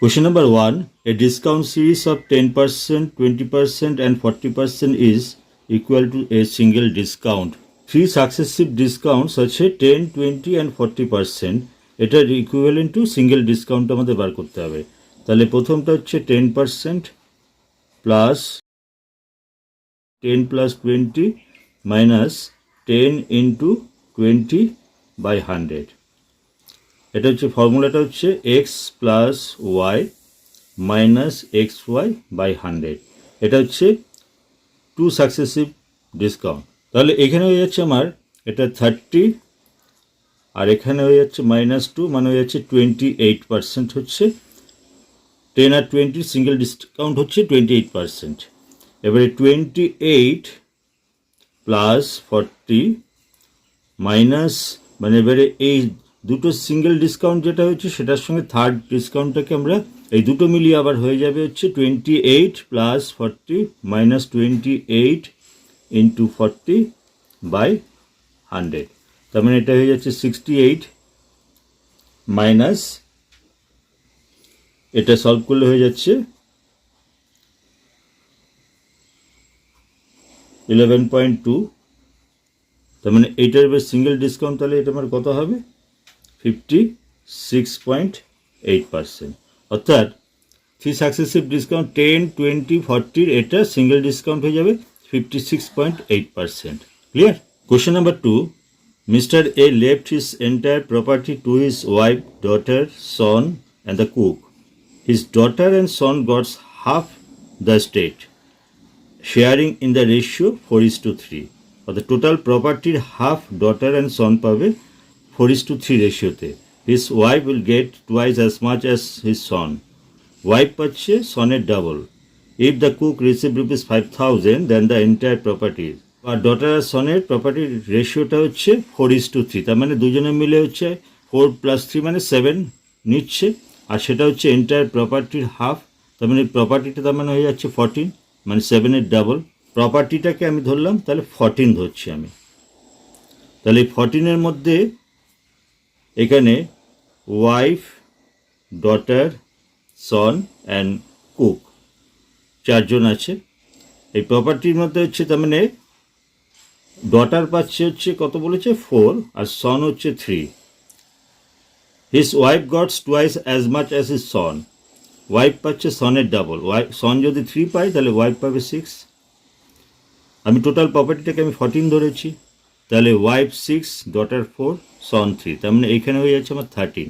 Question number 1. A discount series of 10%, 20% and 40% is equal to a single discount. Three successive discounts আছে 10, 20 and 40%. এটার equivalent to single discount আমাদের বার করতে হবে। তাহলে প্রথমটা হচ্ছে 10% plus 10 plus 20 minus 10 into 20 by 100। এটা হচ্ছে ফর্মুলাটা হচ্ছে x plus y minus x y by 100। এটা হচ্ছে টু সাকসেসিভ ডিসকাউন্ট। তাহলে এখানে হয়ে যাচ্ছে আমার এটা 30 আর এখানে হয়ে যাচ্ছে -2, মানে হয়ে যাচ্ছে 28% হচ্ছে 10 আর 20 সিঙ্গেল ডিসকাউন্ট হচ্ছে 28%। এবারে 28 প্লাস 40 মাইনাস, মানে এবারে এই দুটো সিঙ্গেল ডিসকাউন্ট যেটা হচ্ছে সেটার সঙ্গে থার্ড ডিসকাউন্টটাকে আমরা এই দুটো মিলিয়ে আবার হয়ে যাবে হচ্ছে 28 প্লাস 40 মাইনাস 28 ইন্টু 40 বাই 100। তার মানে এটা হয়ে যাচ্ছে 68 মাইনাস এটা সলভ করলে হয়ে যাচ্ছে 11.2। তার মানে এইটার এবার সিঙ্গেল ডিসকাউন্ট, তাহলে এটা আমার কত হবে 56.8%। অর্থাৎ থ্রি সাকসেসিভ ডিসকাউন্ট 10, 20, 40 এটা সিঙ্গেল ডিসকাউন্ট হয়ে যাবে 56.8%। Clear? Question number 2. Mr. A left his entire property to his wife, daughter, son and the cook. His daughter and son got half the estate, sharing in the ratio 4:3. Or the total property half daughter and son পাবে 4:3 রেশিওতে। His wife will get twice as much as his son. Wife পাচ্ছে সনের double. If the cook receive rupees 5,000, then the entire property, আর daughter আর সনের প্রপার্টির রেশিওটা হচ্ছে 4:3। তার মানে দুজনে মিলে হচ্ছে 4 + 3 মানে 7 নিচ্ছে, আর সেটা হচ্ছে এন্টায়ার প্রপার্টির হাফ। তার মানে প্রপার্টিটা তার মানে হয়ে যাচ্ছে 14, মানে 7-এর ডাবল। প্রপার্টিটাকে আমি ধরলাম, তাহলে 14 ধরছি আমি। তাহলে এই 14-এর মধ্যে এখানে wife, daughter, Son and cook চারজন আছে। এই প্রপার্টির মধ্যে হচ্ছে তার মানে ডটার পাচ্ছে হচ্ছে কত বলেছে 4 আর সন হচ্ছে 3। His wife gets twice as much as his son. Wife পাচ্ছে সনের ডাবল। সন যদি 3 পাই তাহলে ওয়াইফ পাবে 6। আমি টোটাল প্রপার্টিটাকে আমি 14 ধরেছি, তাহলে ওয়াইফ 6, ডটার 4, সন 3। তার মানে এইখানে হয়ে যাচ্ছে আমার 13।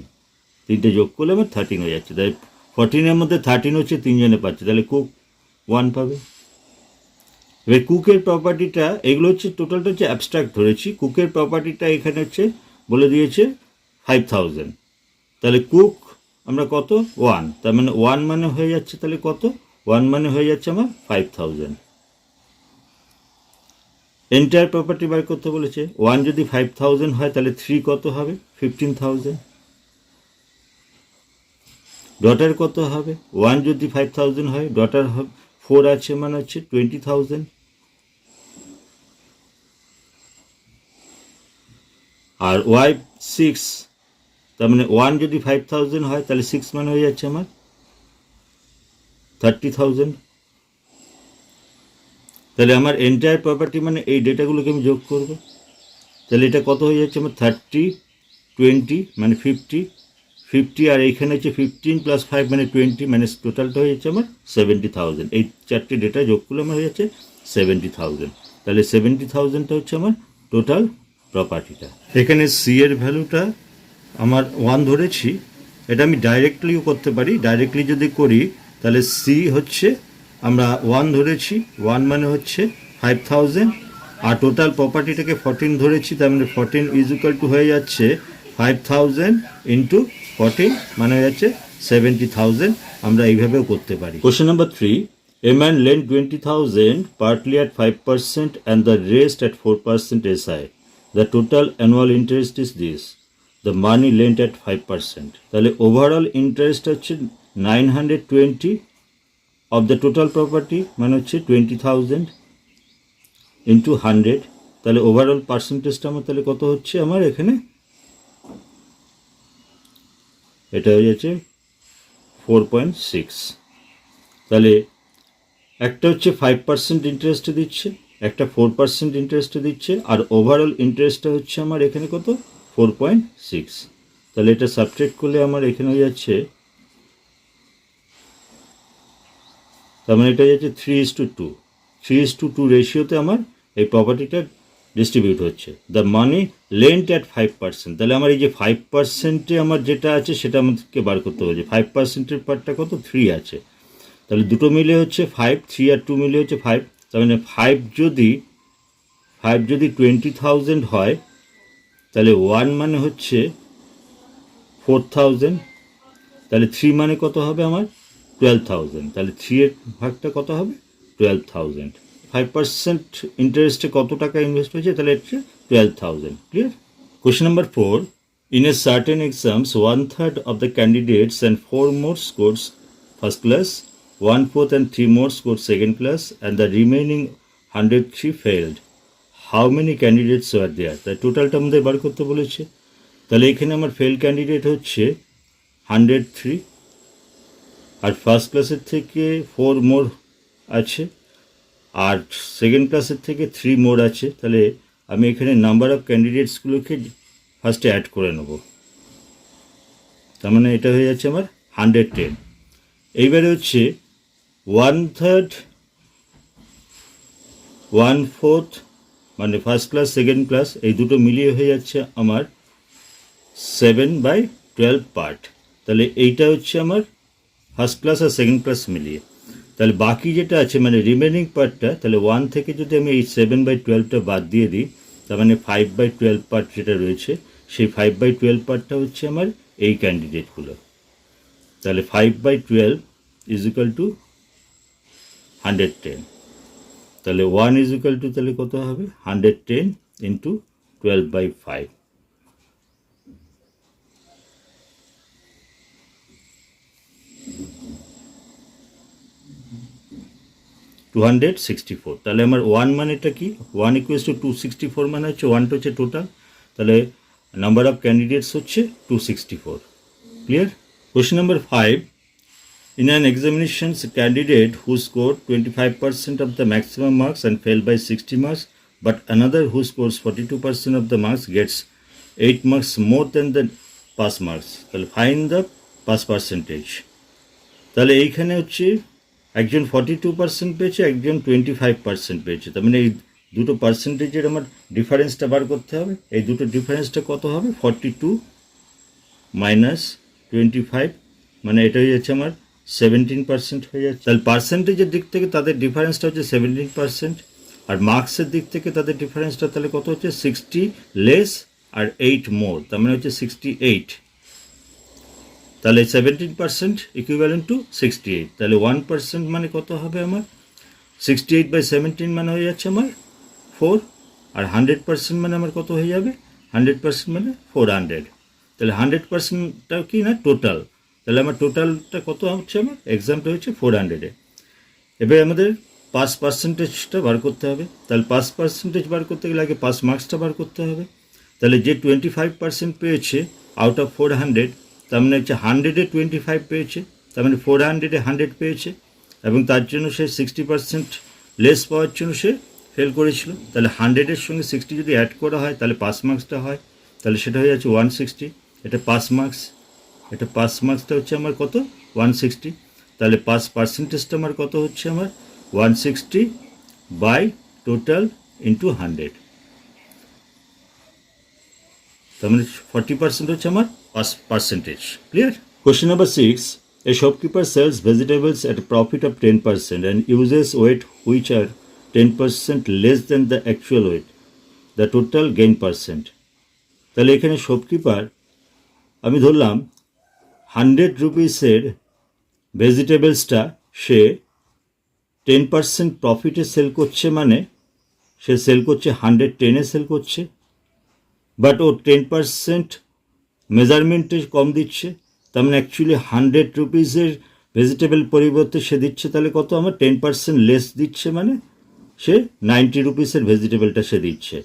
তিনটে যোগ করলে আমার 13 হয়ে যাচ্ছে। তাই 14-এর মধ্যে 13 হচ্ছে তিনজনে পাচ্ছে, তাহলে কুক 1 পাবে। এবার কুকের প্রপার্টিটা, এগুলো হচ্ছে টোটালটা হচ্ছে অ্যাবস্ট্রাক্ট ধরেছি। কুকের প্রপার্টিটা এখানে হচ্ছে বলে দিয়েছে 5,000, তাহলে কুক আমরা কত 1। তার মানে 1 মানে হয়ে যাচ্ছে তাহলে কত 1 মানে হয়ে যাচ্ছে আমার 5,000। এন্টায়ার প্রপার্টি বার করতে বলেছে। 1 যদি 5,000 হয় তাহলে 3 কত হবে 15,000। ডটার কত হবে 1 যদি 5,000 হয়, ডটার 4 আছে মানে হচ্ছে 20,000। আর ওয়াইফ 6, তার মানে 1 যদি 5,000 হয় তাহলে 6 মানে হয়ে যাচ্ছে আমার 30,000। তাহলে আমার এন্টায়ার প্রপার্টি মানে এই ডেটাগুলোকে আমি যোগ করব, তাহলে এটা কত হয়ে যাচ্ছে আমার 30, 20 মানে 50 আর এইখানে হচ্ছে 15 + 5 মানে 20, মানে টোটালটা হয়ে যাচ্ছে আমার 70,000। এই চারটে ডেটা যোগ করলে আমার হয়ে যাচ্ছে 70,000। তাহলে 70,000টা হচ্ছে আমার টোটাল প্রপার্টিটা। এখানে সি এর ভ্যালুটা আমার 1 ধরেছি, এটা আমি ডাইরেক্টলিও করতে পারি। ডাইরেক্টলি যদি করি তাহলে সি হচ্ছে আমরা 1 ধরেছি, 1 মানে হচ্ছে 5,000 আর টোটাল প্রপার্টিটাকে 14 ধরেছি, তার মানে 14 = হয়ে যাচ্ছে 5,000 ইন্টু 14 মানে হয়ে যাচ্ছে 70,000। আমরা এইভাবেও করতে পারি। Question number 3. A man lent 20,000 partly at 5% and the rest at 4% SI. The total annual interest is this. The money lent at 5%. তাহলে ওভারঅল ইন্টারেস্ট হচ্ছে 920 of the total property মানে হচ্ছে 20,000 ইন্টু 100। তাহলে ওভারঅল পার্সেন্টেজটা আমার তাহলে কত হচ্ছে আমার এখানে, এটা হয়ে যাচ্ছে 4.6। তাহলে একটা হচ্ছে 5% ইন্টারেস্টে দিচ্ছে, একটা 4% ইন্টারেস্টে দিচ্ছে, আর ওভারঅল ইন্টারেস্টটা হচ্ছে আমার এখানে কত, 4.6। তাহলে এটা সাবট্রাক্ট করলে আমার এখানে হয়ে যাচ্ছে, তার মানে এটা যাচ্ছে 3:2। 3:2 রেশিওতে আমার এই প্রপার্টিটা ডিস্ট্রিবিউট হচ্ছে। The money lent at 5%। তাহলে আমার এই যে 5%-এ আমার যেটা আছে সেটা আমাদেরকে বার করতে হবে। 5%-এর পার্টটা কত, 3 আছে। তাহলে দুটো মিলে হচ্ছে 5, 3 আর 2 মিলে হচ্ছে 5। তার মানে 5 যদি 20,000 হয়, তাহলে 1 মানে হচ্ছে 4,000, তাহলে 3 মানে কত হবে আমার, 12,000। তাহলে 3 এর ভাগটা কত হবে, 12,000। 5% ইন্টারেস্টে কত টাকা ইনভেস্ট হয়েছে, তাহলে হচ্ছে 12,000। Clear? Question number 4. In a certain exams, 1/3 of the candidates and 4 more scores first class, 1/4 and 3 more scored second class, and the remaining 103 failed. How many candidates were there? তাই টোটালটা আমাদের বার করতে বলেছে। তাহলে এখানে আমার ফেল ক্যান্ডিডেট হচ্ছে 103, আর first ক্লাসের থেকে 4 মোর আছে, আর সেকেন্ড ক্লাসের থেকে 3 মোর আছে। তাহলে আমি এখানে নাম্বার অফ ক্যান্ডিডেটসগুলোকে ফার্স্টে অ্যাড করে নেব। তার মানে এটা হয়ে যাচ্ছে আমার 110। এইবারে হচ্ছে 1/3, 1/4 মানে ফার্স্ট ক্লাস সেকেন্ড ক্লাস, এই দুটো মিলিয়ে হয়ে যাচ্ছে আমার 7/12 পার্ট। তাহলে এইটা হচ্ছে আমার ফার্স্ট ক্লাস আর সেকেন্ড ক্লাস মিলিয়ে। তাহলে বাকি যেটা আছে মানে রিমেনিং পার্টটা, তাহলে 1 থেকে যদি আমি এই 7/12টা বাদ দিয়ে দিই, তার মানে 5/12 পার্ট যেটা রয়েছে, সেই 5/12 পার্টটা হচ্ছে আমার এই ক্যান্ডিডেটগুলো। তাহলে 5/12 ইজ ইকাল টু 110। তাহলে 1 ইজ ইকাল টু তাহলে কত হবে, 110 ইন্টু 12/5। 264। তাহলে আমার 1 মানেটা কি, 1 ইকুয়ালস টু 264 মানে হচ্ছে 1টা হচ্ছে টোটাল, তাহলে নাম্বার অফ ক্যান্ডিডেটস হচ্ছে 264। Clear? Question number 5. In an examination, a candidate who scored 25% of the maximum marks and failed by 60 marks, but another who scores 42% of the marks gets 8 marks more than the pass marks. তাহলে find the pass percentage. তাহলে এইখানে হচ্ছে একজন 42% পেয়েছে, একজন 25% পেয়েছে। তার মানে এই দুটো পার্সেন্টেজের আমার ডিফারেন্সটা বার করতে হবে। এই দুটো ডিফারেন্সটা কত হবে, 42 মাইনাস 25, মানে এটা হয়ে যাচ্ছে আমার 17% হয়ে যাচ্ছে। তাহলে পার্সেন্টেজের দিক থেকে তাদের ডিফারেন্সটা হচ্ছে 17%, আর মার্কসের দিক থেকে তাদের ডিফারেন্সটা তাহলে কত হচ্ছে, 60 লেস আর 8 মোর, তার মানে হচ্ছে 68। তাহলে 17% ইকুইভ্যালেন্ট টু 68। তাহলে 1% মানে কত হবে আমার, 68/17 মানে হয়ে যাচ্ছে আমার 4, আর 100% মানে আমার কত হয়ে যাবে, 100% মানে 400। তাহলে 100%টা কি না, টোটাল। তাহলে আমার টোটালটা কত হচ্ছে, আমার এক্সামটা হচ্ছে 400-এ। এবার আমাদের পাস পার্সেন্টেজটা বার করতে হবে। তাহলে পাস পার্সেন্টেজ বার করতে গেলে আগে পাস মার্কসটা বার করতে হবে। তাহলে যে 25% পেয়েছে আউট অফ 400, তার মানে হচ্ছে 100-এ 25 পেয়েছে, তার মানে 400-এ 100 পেয়েছে, এবং তার জন্য সে 60% লেস পাওয়ার জন্য সে ফেল করেছিল। তাহলে 100-এর সঙ্গে 60 যদি অ্যাড করা হয় তাহলে পাস মার্কসটা হয়, তাহলে সেটা হয়ে যাচ্ছে 160। এটা পাস মার্কস, এটা পাস মার্কসটা হচ্ছে আমার কত, 160। তাহলে পাস পার্সেন্টেজটা আমার কত হচ্ছে, আমার 160 বাই টোটাল ইন্টু 100, তার মানে 40% হচ্ছে আমার pass percentage. Clear? Question number 6. A shopkeeper sells vegetables at a profit of 10% and uses weight which are 10% less than the actual weight. The total gain percent. তাহলে এখানে শপকিপার, আমি ধরলাম 100 রুপিসের ভেজিটেবলসটা সে 10% প্রফিটে sell করছে, মানে সে সেল করছে 110-এ সেল করছে, but ও 10% মেজারমেন্টে কম দিচ্ছে। তার মানে অ্যাকচুয়ালি 100 রুপিসের ভেজিটেবল পরিবর্তে সে দিচ্ছে তাহলে কত, আমার 10% লেস দিচ্ছে, মানে সে 90 রুপিসের ভেজিটেবলটা সে দিচ্ছে।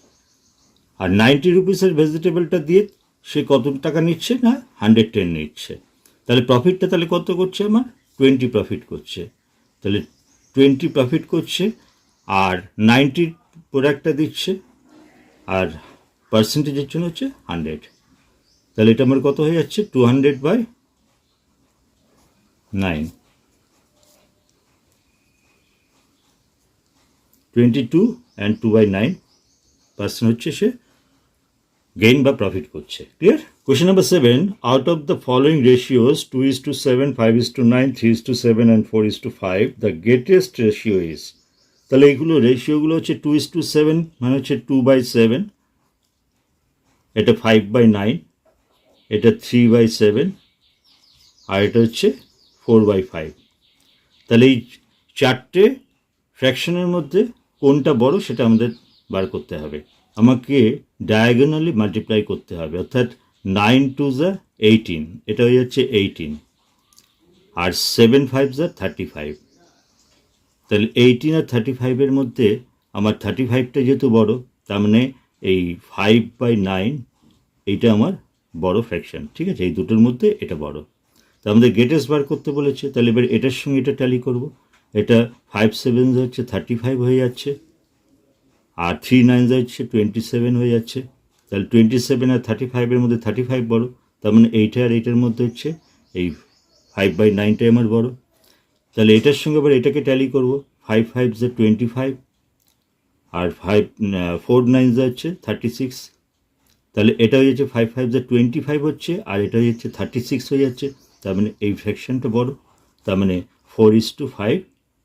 আর 90 রুপিসের ভেজিটেবলটা দিয়ে সে কত টাকা নিচ্ছে না, 110 নিচ্ছে। তাহলে প্রফিটটা তাহলে কত করছে আমার 20 প্রফিট করছে, তাহলে 20 প্রফিট করছে আর 90 প্রোডাক্টটা দিচ্ছে আর পার্সেন্টেজের জন্য হচ্ছে 100, তাহলে এটা আমার কত হয়ে যাচ্ছে 200/9, 22 and 2/9% হচ্ছে সে গেইন বা প্রফিট করছে। Clear? Question number 7, out of the following ratios 2:7, 5:9, 3:7 and 4:5 the greatest ratio is. তাহলে এইগুলো রেশিওগুলো হচ্ছে 2:7 মানে হচ্ছে 2/7, এটা 5/9, এটা 3/7 আর এটা হচ্ছে 4/5। তাহলে এই চারটে ফ্র্যাকশনের মধ্যে কোনটা বড় সেটা আমাদের বার করতে হবে। আমাকে ডায়াগোনালি মাল্টিপ্লাই করতে হবে, অর্থাৎ 9 2 যা 18, এটা হয়ে যাচ্ছে 18 আর 7 5 যা 35। তাহলে 18 আর 35-এর মধ্যে আমার 35টা যেহেতু বড়, তার মানে এই 5/9 এইটা আমার বড় ফ্র্যাকশন। ঠিক আছে, এই দুটোর মধ্যে এটা বড়। তা আমাদের গ্রেটেস্ট বার করতে বলেছে, তাহলে এবার এটার সঙ্গে এটা ট্যালি করব। এটা 5 7 হচ্ছে 35 হয়ে যাচ্ছে আর 3 9 হচ্ছে 27 হয়ে যাচ্ছে। তাহলে 27 আর 35-এর মধ্যে 35 বড়, তার মানে এইটা আর এইটার মধ্যে হচ্ছে এই 5/9টাই আমার বড়। তাহলে এটার সঙ্গে আবার এটাকে ট্যালি করব, 5 5 যা 25 আর 4 9 যা হচ্ছে 36। তাহলে এটা হয়ে যাচ্ছে 5 5 যা 25 হচ্ছে আর এটা হয়ে যাচ্ছে 36 হয়ে যাচ্ছে, তার মানে এই ফ্র্যাকশনটা বড়, তার মানে 4:5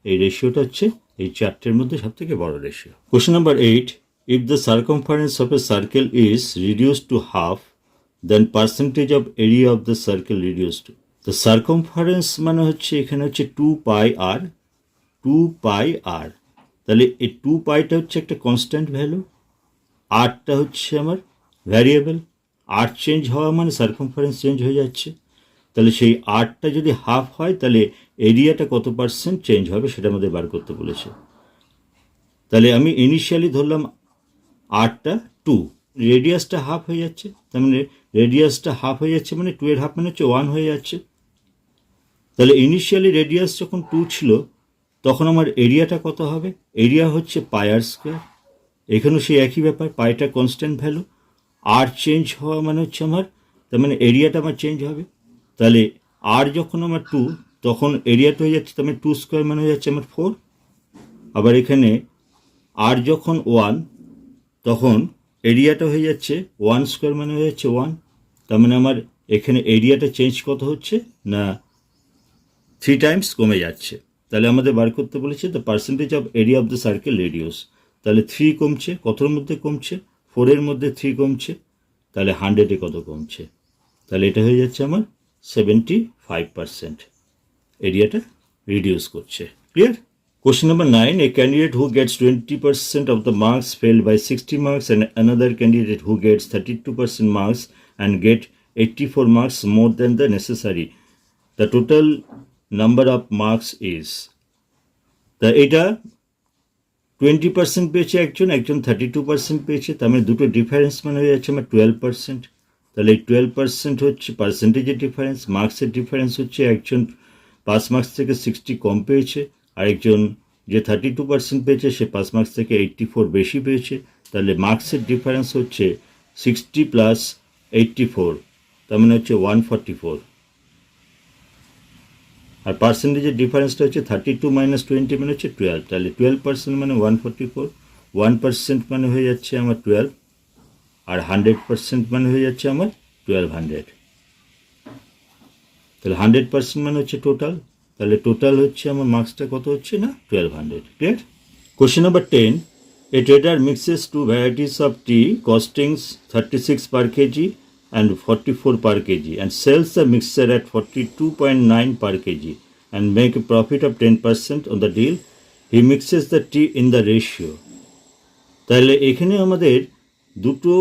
এই রেশিওটা হচ্ছে এই চারটের মধ্যে সব থেকে বড় ratio. Question number 8, if the circumference of a circle is reduced to half then percentage of area of the circle reduced to. তো সার্কামফারেন্স মানে হচ্ছে এখানে হচ্ছে 2πr, 2πr। তাহলে এই 2πটা হচ্ছে একটা কনস্ট্যান্ট ভ্যালু, আরটা হচ্ছে আমার ভ্যারিয়েবল। আর চেঞ্জ হওয়া মানে সার্কামফারেন্স চেঞ্জ হয়ে যাচ্ছে। তাহলে সেই আরটা যদি হাফ হয় তাহলে এরিয়াটা কত পার্সেন্ট চেঞ্জ হবে সেটা আমাদের বার করতে বলেছে। তাহলে আমি ইনিশিয়ালি ধরলাম আরটা 2, রেডিয়াসটা হাফ হয়ে যাচ্ছে, তার মানে রেডিয়াসটা হাফ হয়ে যাচ্ছে মানে 2 এর হাফ মানে হচ্ছে 1 হয়ে যাচ্ছে। তাহলে ইনিশিয়ালি রেডিয়াস যখন 2 ছিল তখন আমার এরিয়াটা কত হবে, এরিয়া হচ্ছে পাই/r স্কোয়ার। এখানেও সেই একই ব্যাপার, পাইটা কনস্ট্যান্ট ভ্যালু, আর চেঞ্জ হওয়া মানে হচ্ছে আমার, তার মানে এরিয়াটা আমার চেঞ্জ হবে। তাহলে আর যখন আমার 2 তখন এরিয়াটা হয়ে যাচ্ছে, তার মানে 2 স্কোয়ার মানে হয়ে যাচ্ছে আমার 4। আবার এখানে আর যখন 1 তখন এরিয়াটা হয়ে যাচ্ছে 1 স্কোয়ার মানে হয়ে যাচ্ছে 1, তার মানে আমার এখানে এরিয়াটা চেঞ্জ কত হচ্ছে না 3 টাইমস কমে যাচ্ছে। তাহলে আমাদের বার করতে বলেছে the percentage of area of the circle reduce. তাহলে 3 কমছে, কতর মধ্যে কমছে, 4-এর মধ্যে 3 কমছে, তাহলে 100-এ কত কমছে, তাহলে এটা হয়ে যাচ্ছে আমার 75%, এরিয়াটা রিডিউস করছে। Clear? Question number 9, a candidate who gets 20% of the marks failed by 60 marks and another candidate who gets 32% marks and get 84 marks more than the necessary. The total number of marks is, তা এটা 20% পেয়েছে একজন, একজন 32% পেয়েছে, তার মানে দুটো difference মানে হয়ে যাচ্ছে আমার 12%। তাহলে এই 12% হচ্ছে পার্সেন্টেজের ডিফারেন্স, মার্কসের ডিফারেন্স হচ্ছে একজন 5 মার্কস থেকে 60 কম পেয়েছে, আরেকজন যে 32% পেয়েছে সে 5 মার্কস থেকে 84 বেশি পেয়েছে। তাহলে মার্কসের ডিফারেন্স হচ্ছে 60 + 84, তার মানে হচ্ছে 144। আর পার্সেন্টেজের ডিফারেন্সটা হচ্ছে 32 - 20 মানে হচ্ছে 12, তাহলে 12% মানে 144, 1% মানে হয়ে যাচ্ছে আমার 12 আর 100% মানে হয়ে যাচ্ছে আমার 1200। তাহলে 100% মানে হচ্ছে টোটাল, তাহলে টোটাল হচ্ছে আমার মার্কসটা কত হচ্ছে না 1200। Clear? Question number 10, A tedder mixes 2 varieties of tea costing 36 per kg and 44 per kg and sells the mixture at 42.9 per kg and make a profit of 10% on the deal. He mixes the tea in the ratio. তাহলে এখানে আমাদের দুটো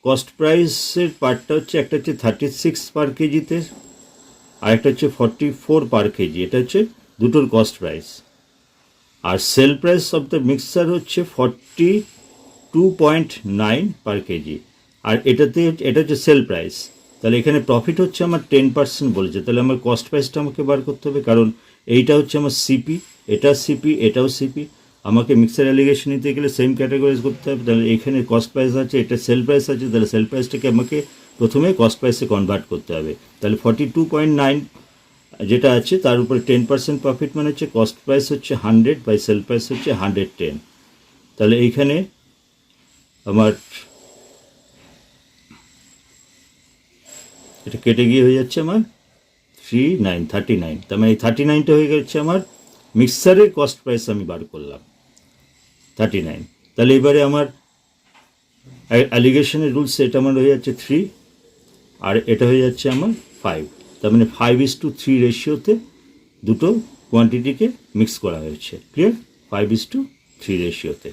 cost প্রাইসের পার্টটা হচ্ছে, একটা হচ্ছে 36 পার কেজিতে আর একটা হচ্ছে 44 পার কেজি, এটা হচ্ছে দুটোর কস্ট প্রাইস। আর sell price of the mixture হচ্ছে 42.9 পার কেজি, আর এটা হচ্ছে সেল প্রাইস। তাহলে এখানে প্রফিট হচ্ছে আমার 10% বলেছে, তাহলে আমার কস্ট প্রাইসটা আমাকে বার করতে হবে, কারণ এইটা হচ্ছে আমার সিপি, এটা সিপি, এটাও সিপি। আমাকে মিক্সার অ্যালিগেশন নিতে গেলে সেম ক্যাটাগরাইজ করতে হবে। তাহলে এখানে কস্ট প্রাইস আছে, এটা সেল প্রাইস আছে, তাহলে সেল প্রাইসটাকে আমাকে প্রথমে কস্ট প্রাইসে কনভার্ট করতে হবে। তাহলে 42.9 যেটা আছে তার উপরে 10% প্রফিট মানে হচ্ছে কস্ট প্রাইস হচ্ছে 100 বাই সেল প্রাইস হচ্ছে 110। তাহলে এইখানে আমার এটা কেটে গিয়ে হয়ে যাচ্ছে আমার 39, তার মানে এই 39টা হয়ে গেছে আমার মিক্সারের কস্ট প্রাইস আমি বার করলাম 39। তাহলে এবারে আমার অ্যালিগেশনের রুলস এটা আমার হয়ে যাচ্ছে 3 আর এটা হয়ে যাচ্ছে আমার 5। তার মানে 5:3 রেশিওতে দুটো কোয়ান্টিটিকে মিক্স করা হয়েছে। ক্লিয়ার? 5:3 রেশিওতে।